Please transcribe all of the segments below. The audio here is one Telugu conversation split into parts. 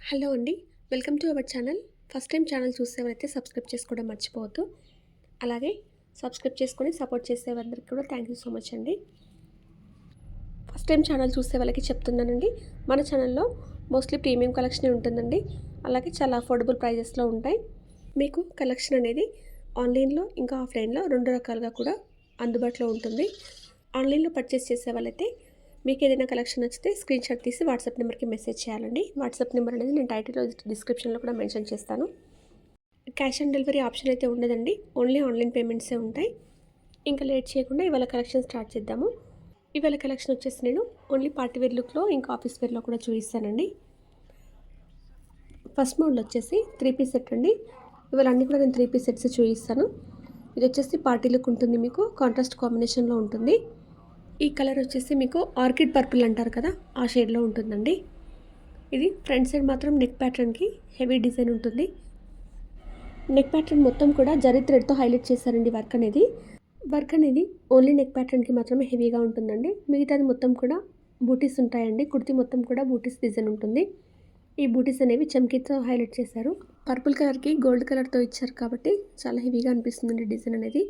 హలో అండి. Welcome to our channel. First time channel చూసేవారైతే సబ్స్క్రైబ్ చేసుకోవడం మర్చిపోవద్దు. అలాగే సబ్స్క్రైబ్ చేసుకొని సపోర్ట్ చేసేవారందరికీ కూడా థ్యాంక్ యూ సో మచ్ అండి. ఫస్ట్ టైం ఛానల్ చూసే వాళ్ళకి చెప్తున్నానండి, మన ఛానల్లో మోస్ట్లీ ప్రీమియం కలెక్షనే ఉంటుందండి. అలాగే చాలా అఫోర్డబుల్ ప్రైజెస్లో ఉంటాయి. మీకు కలెక్షన్ అనేది ఆన్లైన్లో ఇంకా ఆఫ్లైన్లో రెండు రకాలుగా కూడా అందుబాటులో ఉంటుంది. ఆన్లైన్లో పర్చేస్ చేసే వాళ్ళైతే మీకు ఏదైనా కలెక్షన్ నచ్చితే స్క్రీన్ షాట్ తీసి వాట్సాప్ నెంబర్కి మెసేజ్ చేయాలండి. వాట్సాప్ నెంబర్ అనేది నేను టైటిల్లో డిస్క్రిప్షన్లో కూడా మెన్షన్ చేస్తాను. క్యాష్ ఆన్ డెలివరీ ఆప్షన్ అయితే ఉండదండి, ఓన్లీ ఆన్లైన్ పేమెంట్సే ఉంటాయి. ఇంకా లేట్ చేయకుండా ఇవాళ కలెక్షన్ స్టార్ట్ చేద్దాము. ఇవాళ కలెక్షన్ వచ్చేసి నేను ఓన్లీ పార్టీ వేర్ లుక్లో ఇంకా ఆఫీస్ వేర్లో కూడా చూపిస్తానండి. ఫస్ట్ మోడల్ వచ్చేసి 3 పీస్ సెట్ అండి. ఇవాళ అన్నీ కూడా నేను 3 పీస్ సెట్స్ చూపిస్తాను. ఇది వచ్చేసి పార్టీ లుక్ ఉంటుంది, మీకు కాంట్రాస్ట్ కాంబినేషన్లో ఉంటుంది. ఈ కలర్ వచ్చేసి మీకు ఆర్కిడ్ పర్పుల్ అంటారు కదా, ఆ షేడ్లో ఉంటుందండి. ఇది ఫ్రంట్ సైడ్ మాత్రం నెక్ ప్యాటర్న్కి హెవీ డిజైన్ ఉంటుంది. నెక్ ప్యాటర్న్ మొత్తం కూడా జరీ థ్రెడ్తో హైలైట్ చేశారండి. వర్క్ అనేది ఓన్లీ నెక్ ప్యాటర్న్కి మాత్రమే హెవీగా ఉంటుందండి. మిగతాది మొత్తం కూడా బూటీస్ ఉంటాయండి. కుర్తీ మొత్తం కూడా బూటీస్ డిజైన్ ఉంటుంది. ఈ బూటీస్ అనేవి చమ్కీతో హైలైట్ చేశారు. పర్పుల్ కలర్కి గోల్డ్ కలర్తో ఇచ్చారు కాబట్టి చాలా హెవీగా అనిపిస్తుందండి డిజైన్ అనేది.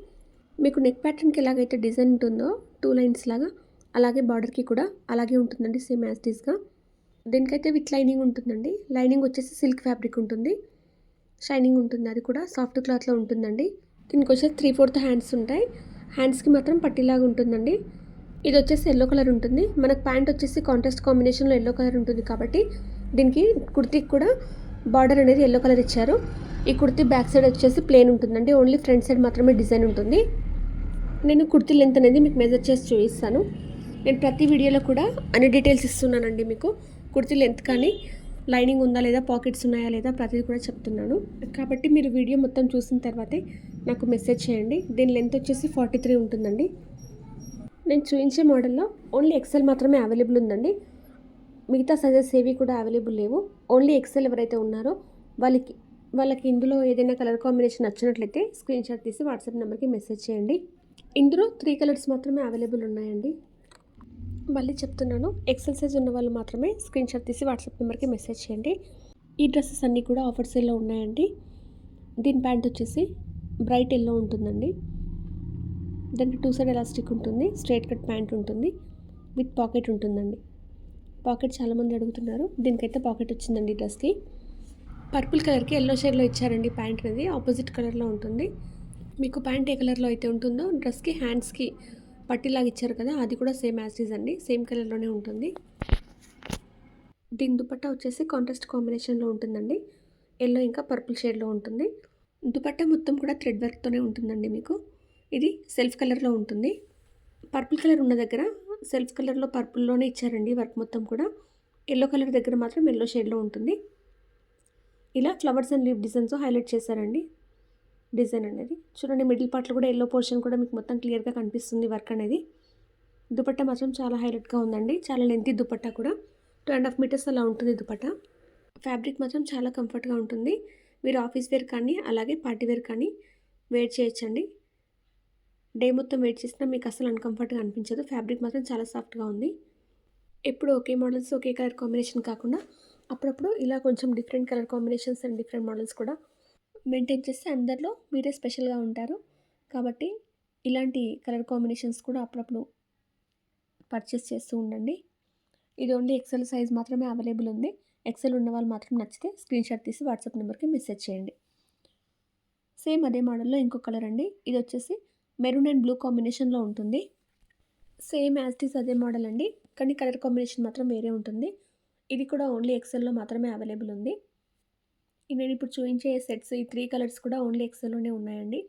మీకు నెక్ ప్యాటర్న్కి ఎలాగైతే డిజైన్ ఉంటుందో 2 లైన్స్ లాగా, అలాగే బార్డర్కి కూడా అలాగే ఉంటుందండి, సేమ్ యాజ్ టీస్గా. దీనికైతే విత్ లైనింగ్ ఉంటుందండి. లైనింగ్ వచ్చేసి సిల్క్ ఫ్యాబ్రిక్ ఉంటుంది, షైనింగ్ ఉంటుంది, అది కూడా సాఫ్ట్ క్లాత్లో ఉంటుందండి. దీనికి వచ్చేసి 3/4 హ్యాండ్స్ ఉంటాయి. హ్యాండ్స్కి మాత్రం పట్టీలాగా ఉంటుందండి. ఇది వచ్చేసి ఎల్లో కలర్ ఉంటుంది. మనకు ప్యాంట్ వచ్చేసి కాంట్రాస్ట్ కాంబినేషన్లో ఎల్లో కలర్ ఉంటుంది కాబట్టి దీనికి కుర్తీకి కూడా బార్డర్ అనేది ఎల్లో కలర్ ఇచ్చారు. ఈ కుర్తీ బ్యాక్ సైడ్ వచ్చేసి ప్లేన్ ఉంటుందండి, ఓన్లీ ఫ్రంట్ సైడ్ మాత్రమే డిజైన్ ఉంటుంది. నేను కుర్తీ లెంత్ అనేది మీకు మెజర్ చేసి చూపిస్తాను. నేను ప్రతి వీడియోలో కూడా అన్ని డీటెయిల్స్ ఇస్తున్నానండి. మీకు కుర్తీ లెంత్ కానీ లైనింగ్ ఉందా లేదా, పాకెట్స్ ఉన్నాయా లేదా, ప్రతిదీ కూడా చెప్తున్నాను. కాబట్టి మీరు వీడియో మొత్తం చూసిన తర్వాతే నాకు మెసేజ్ చేయండి. దీని లెంత్ వచ్చేసి 43 ఉంటుందండి. నేను చూపించే మోడల్లో ఓన్లీ ఎక్సెల్ మాత్రమే అవైలబుల్ ఉందండి. మిగతా సైజెస్ ఏవి కూడా అవైలబుల్ లేవు. ఓన్లీ ఎక్సెల్ ఎవరైతే ఉన్నారో వాళ్ళకి ఇందులో ఏదైనా కలర్ కాంబినేషన్ నచ్చినట్లయితే స్క్రీన్ షాట్ తీసి వాట్సాప్ నెంబర్కి మెసేజ్ చేయండి. ఇందులో 3 కలర్స్ మాత్రమే అవైలబుల్ ఉన్నాయండి. మళ్ళీ చెప్తున్నాను, ఎక్సెల్ సైజ్ ఉన్న వాళ్ళు మాత్రమే స్క్రీన్ షాట్ తీసి వాట్సాప్ నెంబర్కి మెసేజ్ చేయండి. ఈ డ్రెస్సెస్ అన్నీ కూడా ఆఫర్ సేల్లో ఉన్నాయండి. దీని ప్యాంట్ వచ్చేసి బ్రైట్ ఎల్లో ఉంటుందండి. దానికి 2 సైడ్ ఎలాస్టిక్ ఉంటుంది, స్ట్రైట్ కట్ ప్యాంట్ ఉంటుంది, విత్ పాకెట్ ఉంటుందండి. పాకెట్ చాలామంది అడుగుతున్నారు, దీనికైతే పాకెట్ వచ్చిందండి డ్రెస్కి. పర్పుల్ కలర్కి ఎల్లో షేడ్లో ఇచ్చారండి. ప్యాంట్ అనేది ఆపోజిట్ కలర్లో ఉంటుంది. మీకు ప్యాంట్ ఏ కలర్లో అయితే ఉంటుందో డ్రెస్కి హ్యాండ్స్కి పట్టీలాగా ఇచ్చారు కదా, అది కూడా సేమ్ యాజ్ ఇట్ ఈజ్ అండి, సేమ్ కలర్లోనే ఉంటుంది. దీని దుపట్టా వచ్చేసి కాంట్రాస్ట్ కాంబినేషన్లో ఉంటుందండి, ఎల్లో ఇంకా పర్పుల్ షేడ్లో ఉంటుంది. దుపట్టా మొత్తం కూడా థ్రెడ్ వర్క్తోనే ఉంటుందండి. మీకు ఇది సెల్ఫ్ కలర్లో ఉంటుంది. పర్పుల్ కలర్ ఉన్న దగ్గర సెల్ఫ్ కలర్లో పర్పుల్లోనే ఇచ్చారండి వర్క్ మొత్తం కూడా. ఎల్లో కలర్ దగ్గర మాత్రం ఎల్లో షేడ్లో ఉంటుంది. ఇలా flowers and leave designs highlight చేశారండి. డిజైన్ అనేది చూడండి, మిడిల్ పార్ట్లో కూడా ఎల్లో పోర్షన్ కూడా మీకు మొత్తం క్లియర్గా కనిపిస్తుంది వర్క్ అనేది. దుపట్టా మాత్రం చాలా హైలైట్గా ఉందండి, చాలా లెంతీ దుపట్టా కూడా, 2.5 మీటర్స్ అలా ఉంటుంది దుపట్టా. ఫ్యాబ్రిక్ మాత్రం చాలా కంఫర్ట్గా ఉంటుంది. మీరు ఆఫీస్ వేర్ కానీ అలాగే పార్టీ వేర్ కానీ వేర్ చేయొచ్చండి. డే మొత్తం వేర్ చేసినా మీకు అసలు అన్కంఫర్ట్గా అనిపించదు. ఫ్యాబ్రిక్ మాత్రం చాలా సాఫ్ట్గా ఉంది. ఎప్పుడు ఒకే మోడల్స్ ఒకే కలర్ కాంబినేషన్ కాకుండా అప్పుడప్పుడు ఇలా కొంచెం different colour combinations and different models కూడా మెయింటైన్ చేస్తే అందరిలో మీరే స్పెషల్గా ఉంటారు. కాబట్టి ఇలాంటి కలర్ కాంబినేషన్స్ కూడా అప్పుడప్పుడు పర్చేస్ చేస్తూ ఉండండి. ఇది ఓన్లీ ఎక్సెల్ సైజ్ మాత్రమే అవైలబుల్ ఉంది. ఎక్సెల్ ఉన్న వాళ్ళు మాత్రం నచ్చితే స్క్రీన్ షాట్ తీసి వాట్సాప్ నెంబర్కి మెసేజ్ చేయండి. సేమ్ అదే మోడల్లో ఇంకో కలర్ అండి. ఇది వచ్చేసి మెరూన్ అండ్ బ్లూ కాంబినేషన్లో ఉంటుంది. సేమ్ యాజ్ ఇట్ ఈస్ అదే మోడల్ అండి, కానీ కలర్ కాంబినేషన్ మాత్రం వేరే ఉంటుంది. ఇది కూడా ఓన్లీ ఎక్సెల్లో మాత్రమే అవైలబుల్ ఉంది. నేను ఇప్పుడు చూపించే సెట్స్ ఈ 3 కలర్స్ కూడా ఓన్లీ ఎక్సెల్లోనే ఉన్నాయండి.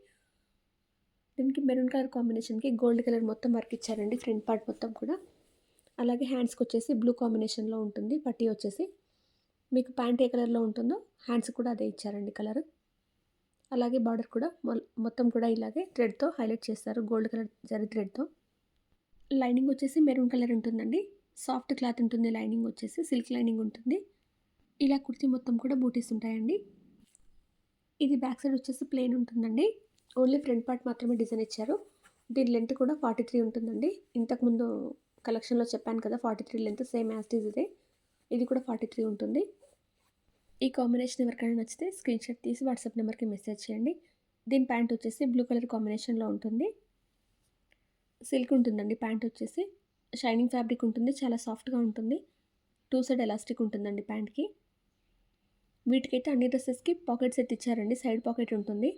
దీనికి మెరూన్ కలర్ కాంబినేషన్కి గోల్డ్ కలర్ మొత్తం వర్క్ ఇచ్చారండి ఫ్రంట్ పార్ట్ మొత్తం కూడా. అలాగే హ్యాండ్స్కి వచ్చేసి బ్లూ కాంబినేషన్లో ఉంటుంది పట్టీ వచ్చేసి. మీకు ప్యాంట్ ఏ కలర్లో ఉంటుందో హ్యాండ్స్ కూడా అదే ఇచ్చారండి కలర్. అలాగే బార్డర్ కూడా మొత్తం కూడా ఇలాగే థ్రెడ్తో హైలైట్ చేస్తారు, గోల్డ్ కలర్ జరీ థ్రెడ్తో. లైనింగ్ వచ్చేసి మెరూన్ కలర్ ఉంటుందండి, సాఫ్ట్ క్లాత్ ఉంటుంది. లైనింగ్ వచ్చేసి సిల్క్ లైనింగ్ ఉంటుంది. ఇలా కుర్తీ మొత్తం కూడా బూటీస్ ఉంటాయండి. ఇది బ్యాక్ సైడ్ వచ్చేసి ప్లెయిన్ ఉంటుందండి, ఓన్లీ ఫ్రంట్ పార్ట్ మాత్రమే డిజైన్ ఇచ్చారు. దీని లెంత్ కూడా 43 ఉంటుందండి. ఇంతకుముందు కలెక్షన్లో చెప్పాను కదా 43 length, same as it is ఇదే. ఇది కూడా 43 ఉంటుంది. ఈ కాంబినేషన్ ఎవరికైనా నచ్చితే స్క్రీన్ షాట్ తీసి వాట్సాప్ నెంబర్కి మెసేజ్ చేయండి. దీని ప్యాంట్ వచ్చేసి బ్లూ కలర్ కాంబినేషన్లో ఉంటుంది. సిల్క్ ఉంటుందండి ప్యాంట్ వచ్చేసి. షైనింగ్ ఫ్యాబ్రిక్ ఉంటుంది. చాలా సాఫ్ట్‌గా ఉంటుంది. 2 సైడ్ ఎలాస్టిక్ ఉంటుందండి ప్యాంట్‌కి. వీటికైతే అన్ని డ్రెసెస్‌కి పాకెట్ సెట్ ఇచ్చారండి. సైడ్ పాకెట్ ఉంటుంది.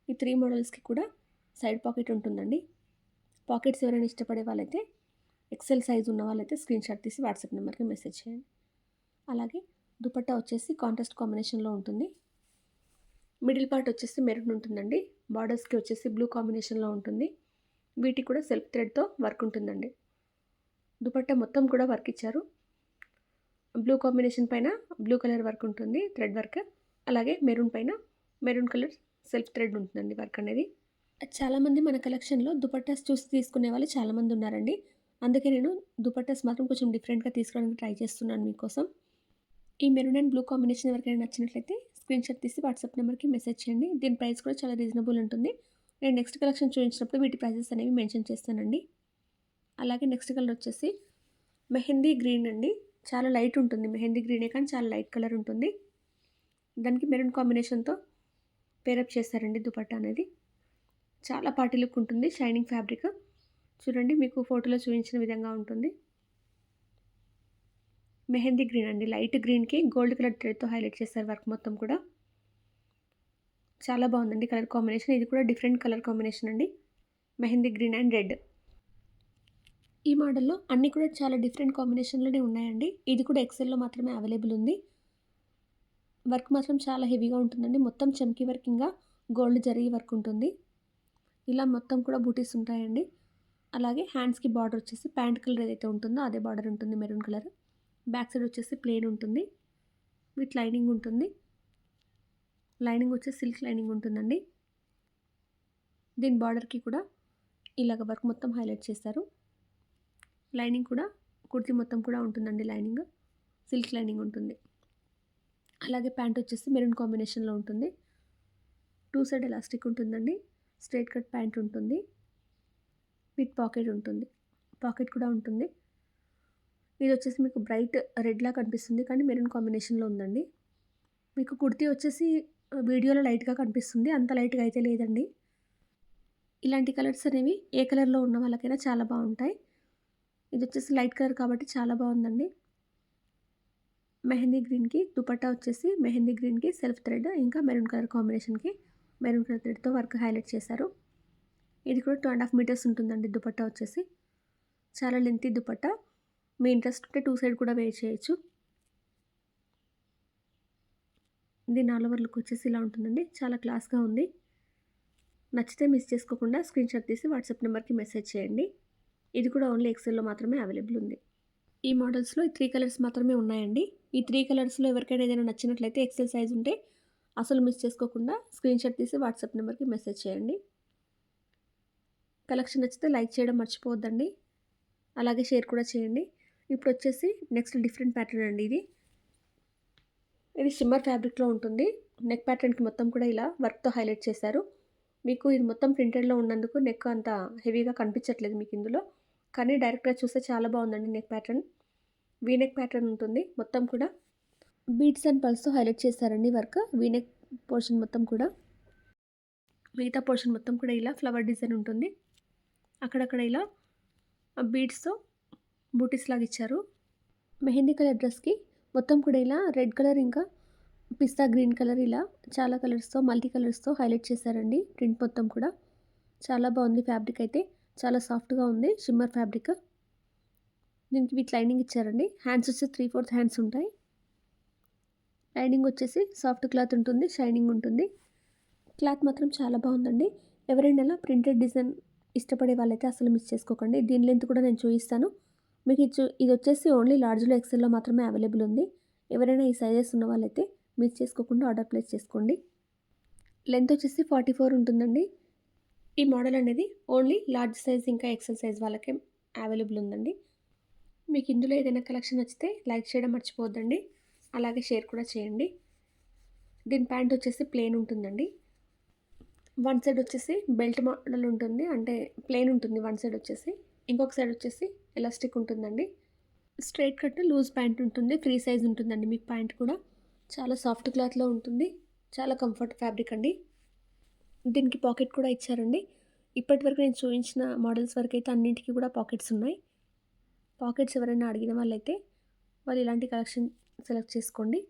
ఈ 3 మోడల్స్‌కి కూడా సైడ్ పాకెట్ ఉంటుందండి. పాకెట్స్ ఎవరైనా ఇష్టపడే వాళ్ళైతే ఎక్సెల్ సైజ్ ఉన్న వాళ్ళైతే స్క్రీన్ షాట్ తీసి వాట్సాప్ నెంబర్కి మెసేజ్ చేయండి. అలాగే దుపట్టా వచ్చేసి కాంట్రాస్ట్ కాంబినేషన్లో ఉంటుంది. మిడిల్ పార్ట్ వచ్చేసి మెరూన్ ఉంటుందండి. బార్డర్స్‌కి వచ్చేసి బ్లూ కాంబినేషన్లో ఉంటుంది. వీటికి కూడా సెల్ఫ్ థ్రెడ్‌తో వర్క్ ఉంటుందండి. దుపట్టా మొత్తం కూడా వర్క్ ఇచ్చారు. బ్లూ కాంబినేషన్ పైన బ్లూ కలర్ వర్క్ ఉంటుంది, థ్రెడ్ వర్క్. అలాగే మెరూన్ పైన మెరూన్ కలర్ సెల్ఫ్ థ్రెడ్ ఉంటుందండి వర్క్ అనేది. చాలామంది మన కలెక్షన్‌లో దుపట్టాస్ చూసి తీసుకునే వాళ్ళు చాలామంది ఉన్నారండి. అందుకే నేను దుపట్టాస్ మాత్రం కొంచెం డిఫరెంట్‌గా తీసుకోవడానికి ట్రై చేస్తున్నాను మీకోసం. ఈ మెరూన్ అండ్ బ్లూ కాంబినేషన్ ఎవరికైనా నచ్చినట్లయితే స్క్రీన్ షాట్ తీసి వాట్సాప్ నెంబర్కి మెసేజ్ చేయండి. దీని ప్రైస్ కూడా చాలా రీజనబుల్ ఉంటుంది. నేను నెక్స్ట్ కలెక్షన్ చూపించినప్పుడు వీటి ప్రైజెస్ అనేవి మెన్షన్ చేస్తానండి. అలాగే నెక్స్ట్ కలర్ వచ్చేసి మెహందీ గ్రీన్ అండి. చాలా లైట్ ఉంటుంది. మెహందీ గ్రీనే కానీ చాలా లైట్ కలర్ ఉంటుంది. దానికి మెరూన్ కాంబినేషన్‌తో పేరప్ చేశారండి దుపట్టా అనేది. చాలా పార్టీ లుక్ ఉంటుంది. Shining fabric. చూడండి మీకు ఫోటోలో చూపించిన విధంగా ఉంటుంది. మెహందీ గ్రీన్ అండి. లైట్ గ్రీన్‌కి గోల్డ్ కలర్ థ్రెడ్‌తో హైలైట్ చేశారు వర్క్ మొత్తం కూడా. చాలా బాగుందండి కలర్ కాంబినేషన్. ఇది కూడా డిఫరెంట్ కలర్ కాంబినేషన్ అండి. Mehndi green and red. ఈ మోడల్‌లో అన్నీ కూడా చాలా డిఫరెంట్ కాంబినేషన్‌లోనే ఉన్నాయండి. ఇది కూడా ఎక్సెల్‌లో మాత్రమే అవైలబుల్ ఉంది. వర్క్ మాత్రం చాలా హెవీగా ఉంటుందండి. మొత్తం చమ్కీ వర్కింగ్‌గా గోల్డ్ జరీ వర్క్ ఉంటుంది. ఇలా మొత్తం కూడా బూటీస్ ఉంటాయండి. అలాగే హ్యాండ్స్‌కి బార్డర్ వచ్చేసి ప్యాంట్ కలర్ ఏదైతే ఉంటుందో అదే బార్డర్ ఉంటుంది మెరూన్ కలర్. బ్యాక్ సైడ్ వచ్చేసి ప్లెయిన్ ఉంటుంది. విత్ లైనింగ్ ఉంటుంది. లైనింగ్ వచ్చేసి సిల్క్ లైనింగ్ ఉంటుందండి. దీని బార్డర్‌కి కూడా ఇలాగ వర్క్ మొత్తం హైలైట్ చేశారు. లైనింగ్ కూడా కుర్తీ మొత్తం కూడా ఉంటుందండి లైనింగ్. సిల్క్ లైనింగ్ ఉంటుంది. అలాగే ప్యాంట్ వచ్చేసి మెరూన్ కాంబినేషన్‌లో ఉంటుంది. 2 సైడ్ ఎలాస్టిక్ ఉంటుందండి. స్ట్రెయిట్ కట్ ప్యాంట్ ఉంటుంది. విత్ పాకెట్ ఉంటుంది. పాకెట్ కూడా ఉంటుంది. ఇది వచ్చేసి మీకు బ్రైట్ రెడ్‌లా కనిపిస్తుంది కానీ మెరూన్ కాంబినేషన్‌లో ఉందండి. మీకు కుర్తీ వచ్చేసి వీడియోలో లైట్‌గా కనిపిస్తుంది. అంత లైట్‌గా అయితే లేదండి. ఇలాంటి కలర్స్ అనేవి ఏ కలర్‌లో ఉన్న వాళ్ళకైనా చాలా బాగుంటాయి. ఇది వచ్చేసి లైట్ కలర్ కాబట్టి చాలా బాగుందండి. మెహందీ గ్రీన్‌కి దుపట్టా వచ్చేసి మెహందీ గ్రీన్‌కి సెల్ఫ్ థ్రెడ్ ఇంకా మెరూన్ కలర్ కాంబినేషన్‌కి మెరూన్ కలర్ థ్రెడ్‌తో వర్క్ హైలైట్ చేశారు. ఇది కూడా 2.5 మీటర్స్ ఉంటుందండి దుపట్టా వచ్చేసి. చాలా లెంతీ దుపట్టా. మీ ఇంట్రెస్ట్ ఉంటే 2 సైడ్ కూడా వేర్ చేయొచ్చు. దీని ఆల్ ఓవర్ లుక్ వచ్చేసి ఇలా ఉంటుందండి. చాలా క్లాస్‌గా ఉంది. నచ్చితే మిస్ చేసుకోకుండా స్క్రీన్ షాట్ తీసి వాట్సాప్ నెంబర్కి మెసేజ్ చేయండి. ఇది కూడా ఓన్లీ ఎక్సెల్‌లో మాత్రమే అవైలబుల్ ఉంది. ఈ మోడల్స్‌లో ఈ 3 కలర్స్ మాత్రమే ఉన్నాయండి. ఈ 3 కలర్స్‌లో ఎవరికైనా ఏదైనా నచ్చినట్లయితే ఎక్సెల్ సైజ్ ఉంటే అసలు మిస్ చేసుకోకుండా స్క్రీన్ షాట్ తీసి వాట్సాప్ నెంబర్కి మెసేజ్ చేయండి. కలెక్షన్ నచ్చితే లైక్ చేయడం మర్చిపోవద్దండి. అలాగే షేర్ కూడా చేయండి. ఇప్పుడు వచ్చేసి నెక్స్ట్ డిఫరెంట్ ప్యాటర్న్ అండి ఇది. ఇది షిమ్మర్ ఫ్యాబ్రిక్‌లో ఉంటుంది. నెక్ ప్యాటర్న్‌కి మొత్తం కూడా ఇలా వర్క్‌తో హైలైట్ చేశారు. మీకు ఇది మొత్తం ప్రింటెడ్‌లో ఉన్నందుకు నెక్ అంత హెవీగా కనిపించట్లేదు మీకు ఇందులో. కానీ డైరెక్ట్‌గా చూస్తే చాలా బాగుందండి neck pattern. V neck pattern ఉంటుంది. మొత్తం కూడా బీడ్స్ అండ్ పల్స్‌తో హైలైట్ చేశారండి వర్క్. వీ నెక్ పోర్షన్ మొత్తం కూడా. మిగతా పోర్షన్ మొత్తం కూడా ఇలా ఫ్లవర్ డిజైన్ ఉంటుంది. అక్కడక్కడ ఇలా బీడ్స్‌తో బూటీస్ లాగా ఇచ్చారు. మెహందీ కలర్ డ్రెస్‌కి మొత్తం కూడా ఇలా రెడ్ కలర్ ఇంకా పిస్తా గ్రీన్ కలర్ ఇలా చాలా కలర్స్‌తో మల్టీ కలర్స్‌తో హైలైట్ చేశారండి. ప్రింట్ మొత్తం కూడా చాలా బాగుంది. ఫ్యాబ్రిక్ అయితే చాలా సాఫ్ట్‌గా ఉంది. Shimmer fabric. దీనికి విత్ లైనింగ్ ఇచ్చారండి. హ్యాండ్స్ వచ్చి 3/4 హ్యాండ్స్ ఉంటాయి. లైనింగ్ వచ్చేసి సాఫ్ట్ క్లాత్ ఉంటుంది. షైనింగ్ ఉంటుంది. క్లాత్ మాత్రం చాలా బాగుందండి. ఎవరైనా ఇలా ప్రింటెడ్ డిజైన్ ఇష్టపడే వాళ్ళైతే అసలు మిస్ చేసుకోకండి. దీని లెంత్ కూడా నేను చూపిస్తాను. మీకు ఇది వచ్చేసి ఓన్లీ లార్జ్‌లో ఎక్సెల్‌లో మాత్రమే అవైలబుల్ ఉంది. ఎవరైనా ఈ సైజెస్ ఉన్న వాళ్ళైతే మిస్ చేసుకోకుండా ఆర్డర్ ప్లేస్ చేసుకోండి. లెంత్ వచ్చేసి 44 ఉంటుందండి. ఈ మోడల్ అనేది ఓన్లీ లార్జ్ సైజ్ ఇంకా ఎక్సెల్ సైజ్ వాళ్ళకే అవైలబుల్ ఉందండి. మీకు ఇందులో ఏదైనా కలెక్షన్ నచ్చితే లైక్ చేయడం మర్చిపోవద్దండి. అలాగే షేర్ కూడా చేయండి. దీని ప్యాంట్ వచ్చేసి ప్లెయిన్ ఉంటుందండి. వన్ సైడ్ వచ్చేసి బెల్ట్ మోడల్ ఉంటుంది. అంటే ప్లెయిన్ ఉంటుంది వన్ సైడ్ వచ్చేసి. ఇంకొక సైడ్ వచ్చేసి ఎలాస్టిక్ ఉంటుందండి. స్ట్రెయిట్ కట్ లూజ్ ప్యాంట్ ఉంటుంది. ఫ్రీ సైజ్ ఉంటుందండి మీకు ప్యాంట్ కూడా. చాలా సాఫ్ట్ క్లాత్లో ఉంటుంది. చాలా కంఫర్ట్ ఫ్యాబ్రిక్ అండి. దీనికి పాకెట్ కూడా ఇచ్చారండి. ఇప్పటివరకు నేను చూపించిన మోడల్స్ వరకైతే అన్నింటికి కూడా పాకెట్స్ ఉన్నాయి. పాకెట్స్ ఎవరైనా అడిగిన వాళ్ళైతే వాళ్ళు ఇలాంటి కలెక్షన్ సెలెక్ట్ చేసుకోండి.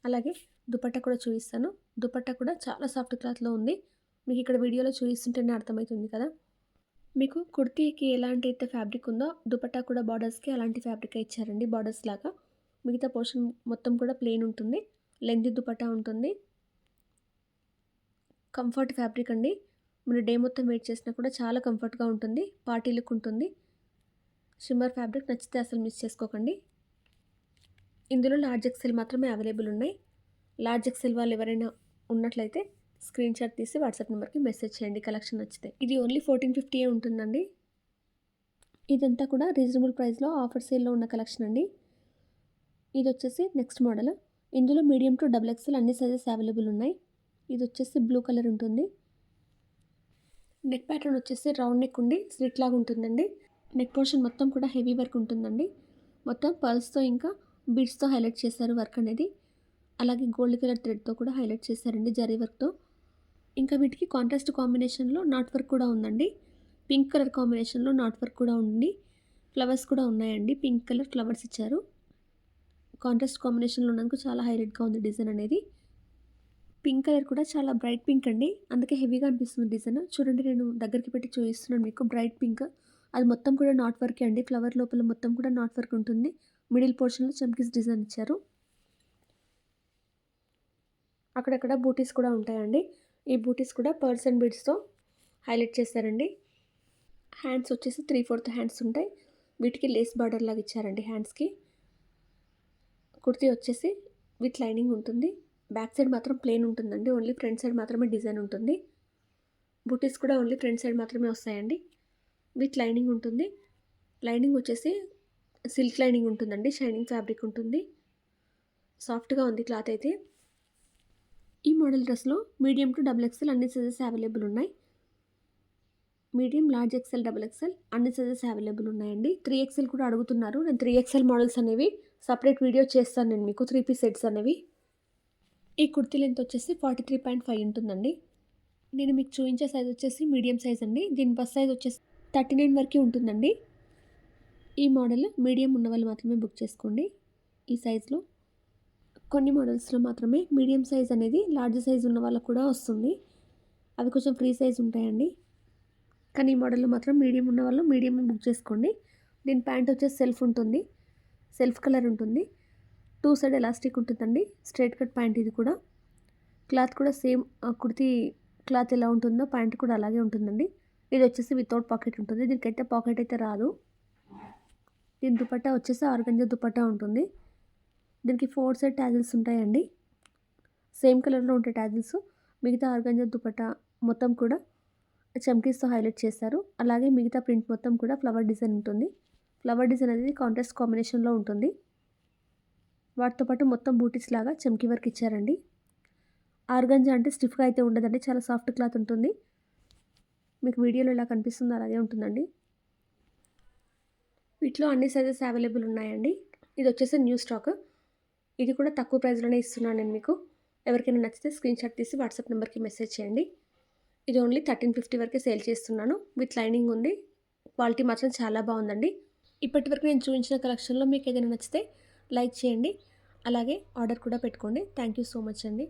అలాగే దుపట్టా కూడా చూపిస్తాను. దుపట్టా కూడా చాలా సాఫ్ట్ క్లాత్లో ఉంది. మీకు ఇక్కడ వీడియోలో చూపిస్తుంటేనే అర్థమవుతుంది కదా. మీకు కుర్తీకి ఎలాంటి అయితే ఫ్యాబ్రిక్ ఉందో దుపట్టా కూడా బార్డర్స్కి అలాంటి ఫ్యాబ్రిక్ ఇచ్చారండి. బార్డర్స్ లాగా మిగతా పోర్షన్ మొత్తం కూడా ప్లెయిన్ ఉంటుంది. లెంత్ దుపట్టా ఉంటుంది. కంఫర్ట్ ఫ్యాబ్రిక్ అండి. మీరు డే మొత్తం వెయిట్ చేసినా కూడా చాలా కంఫర్ట్గా ఉంటుంది. పార్టీ లుక్ ఉంటుంది. షిమ్మర్ ఫ్యాబ్రిక్ నచ్చితే అసలు మిస్ చేసుకోకండి. ఇందులో లార్జ్ ఎక్సెల్ మాత్రమే అవైలబుల్ ఉన్నాయి. లార్జ్ ఎక్సెల్ వాళ్ళు ఎవరైనా ఉన్నట్లయితే స్క్రీన్ షాట్ తీసి వాట్సాప్ నెంబర్కి మెసేజ్ చేయండి కలెక్షన్ నచ్చితే. ఇది ఓన్లీ 1450 ఉంటుందండి. ఇదంతా కూడా రీజనబుల్ ప్రైస్లో ఆఫర్ సేల్లో ఉన్న కలెక్షన్ అండి. ఇది వచ్చేసి నెక్స్ట్ మోడల్. ఇందులో మీడియం టు డబుల్ ఎక్సెల్ అన్ని సైజెస్ అవైలబుల్ ఉన్నాయి. ఇది వచ్చేసి బ్లూ కలర్ ఉంటుంది. నెక్ ప్యాటర్న్ వచ్చేసి రౌండ్ నెక్ ఉండి స్లిట్ లాగా ఉంటుందండి. నెక్ పోర్షన్ మొత్తం కూడా హెవీ వర్క్ ఉంటుందండి. మొత్తం పర్ల్స్తో ఇంకా బీడ్స్తో హైలైట్ చేశారు వర్క్ అనేది. అలాగే గోల్డ్ కలర్ థ్రెడ్తో కూడా హైలైట్ చేశారండి జరీ వర్క్తో. ఇంకా వీటికి కాంట్రాస్ట్ కాంబినేషన్లో నాట్ వర్క్ కూడా ఉందండి. పింక్ కలర్ కాంబినేషన్లో నాట్ వర్క్ కూడా ఉంది. ఫ్లవర్స్ కూడా ఉన్నాయండి. పింక్ కలర్ ఫ్లవర్స్ ఇచ్చారు. కాంట్రాస్ట్ కాంబినేషన్లో ఉన్నందుకు చాలా హైలైట్గా ఉంది డిజైన్ అనేది. పింక్ కలర్ కూడా చాలా బ్రైట్ పింక్ అండి. అందుకే హెవీగా అనిపిస్తుంది డిజైన్. చూడండి నేను దగ్గరికి పెట్టి చూపిస్తున్నాను మీకు. బ్రైట్ పింక్ అది మొత్తం కూడా నాట్ వర్కే అండి. ఫ్లవర్ లోపల మొత్తం కూడా నాట్ వర్క్ ఉంటుంది. మిడిల్ పోర్షన్లో చమ్కీస్ డిజైన్ ఇచ్చారు. అక్కడక్కడ బూటీస్ కూడా ఉంటాయండి. ఈ బూటీస్ కూడా పర్ల్స్ అండ్ బీడ్స్తో హైలైట్ చేశారండి. హ్యాండ్స్ వచ్చేసి 3/4 హ్యాండ్స్ ఉంటాయి. వీటికి లేస్ బార్డర్ లాగా ఇచ్చారండి హ్యాండ్స్కి. కుర్తీ వచ్చేసి విత్ లైనింగ్ ఉంటుంది. బ్యాక్ సైడ్ మాత్రం ప్లెయిన్ ఉంటుందండి. ఓన్లీ ఫ్రంట్ సైడ్ మాత్రమే డిజైన్ ఉంటుంది. బూటీస్ కూడా ఓన్లీ ఫ్రంట్ సైడ్ మాత్రమే వస్తాయండి. విత్ లైనింగ్ ఉంటుంది. లైనింగ్ వచ్చేసి సిల్క్ లైనింగ్ ఉంటుందండి. షైనింగ్ ఫ్యాబ్రిక్ ఉంటుంది. సాఫ్ట్గా ఉంది క్లాత్ అయితే. ఈ మోడల్ డ్రెస్లో మీడియం టు డబుల్ ఎక్సెల్ అన్ని సైజెస్ అవైలబుల్ ఉన్నాయి. Medium, large XL, double XL అన్ని సైజెస్ అవైలబుల్ ఉన్నాయండి. 3XL కూడా అడుగుతున్నారు. నేను 3XL మోడల్స్ అనేవి సపరేట్ వీడియో చేస్తాను నేను మీకు. 3 పీస్ సెట్స్ అనేవి. ఈ కుర్తీ లెంత్ వచ్చేసి 43.5 ఉంటుందండి. నేను మీకు చూపించే సైజ్ వచ్చేసి మీడియం సైజ్ అండి. దీని బస్ సైజ్ వచ్చేసి 39 వరకు ఉంటుందండి. ఈ మోడల్ మీడియం ఉన్న వాళ్ళు మాత్రమే బుక్ చేసుకోండి. ఈ సైజులో కొన్ని మోడల్స్లో మాత్రమే మీడియం సైజ్ అనేది లార్జ్ సైజ్ ఉన్న వాళ్ళకు కూడా వస్తుంది. అవి కొంచెం ఫ్రీ సైజ్ ఉంటాయండి. కానీ ఈ మోడల్లో మాత్రం మీడియం ఉన్న వాళ్ళు మీడియం బుక్ చేసుకోండి. దీని ప్యాంట్ వచ్చేసి సెల్ఫ్ ఉంటుంది. సెల్ఫ్ కలర్ ఉంటుంది. 2 సైడ్ ఎలాస్టిక్ ఉంటుందండి. స్ట్రైట్ కట్ ప్యాంట్ ఇది కూడా. క్లాత్ కూడా సేమ్ కుర్తీ క్లాత్ ఎలా ఉంటుందో ప్యాంట్ కూడా అలాగే ఉంటుందండి. ఇది వచ్చేసి వితౌట్ పాకెట్ ఉంటుంది. దీనికైతే పాకెట్ అయితే రాదు. దీని దుపట్టా వచ్చేసి ఆర్గంజా దుపట్టా ఉంటుంది. దీనికి 4 సైడ్ ట్యాజిల్స్ ఉంటాయండి. సేమ్ కలర్లో ఉంటాయి ట్యాజిల్స్. మిగతా ఆర్గంజా దుపట్టా మొత్తం కూడా చమ్కీస్తో హైలైట్ చేశారు. అలాగే మిగతా ప్రింట్ మొత్తం కూడా ఫ్లవర్ డిజైన్ ఉంటుంది. ఫ్లవర్ డిజైన్ అనేది కాంట్రాస్ట్ కాంబినేషన్లో ఉంటుంది. వాటితో పాటు మొత్తం బూటీస్ లాగా చమ్కీ వర్క్ ఇచ్చారండి. ఆర్గంజా అంటే స్టిఫ్గా అయితే ఉండదండి. చాలా సాఫ్ట్ క్లాత్ ఉంటుంది. మీకు వీడియోలో ఎలా కనిపిస్తుందో అలాగే ఉంటుందండి. వీటిలో అన్ని సైజెస్ అవైలబుల్ ఉన్నాయండి. ఇది వచ్చేసి న్యూ స్టాక్. ఇది కూడా తక్కువ ప్రైస్లోనే ఇస్తున్నాను నేను మీకు. ఎవరికైనా నచ్చితే స్క్రీన్ షాట్ తీసి వాట్సాప్ నెంబర్కి మెసేజ్ చేయండి. ఇది ఓన్లీ 1350 వరకే సేల్ చేస్తున్నాను. విత్ లైనింగ్ ఉంది. క్వాలిటీ మాత్రం చాలా బాగుందండి. ఇప్పటివరకు నేను చూపించిన కలెక్షన్లో మీకు ఏదైనా నచ్చితే లైక్ చేయండి. అలాగే ఆర్డర్ కూడా పెట్టుకోండి. థ్యాంక్ యూ సో మచ్ అండి.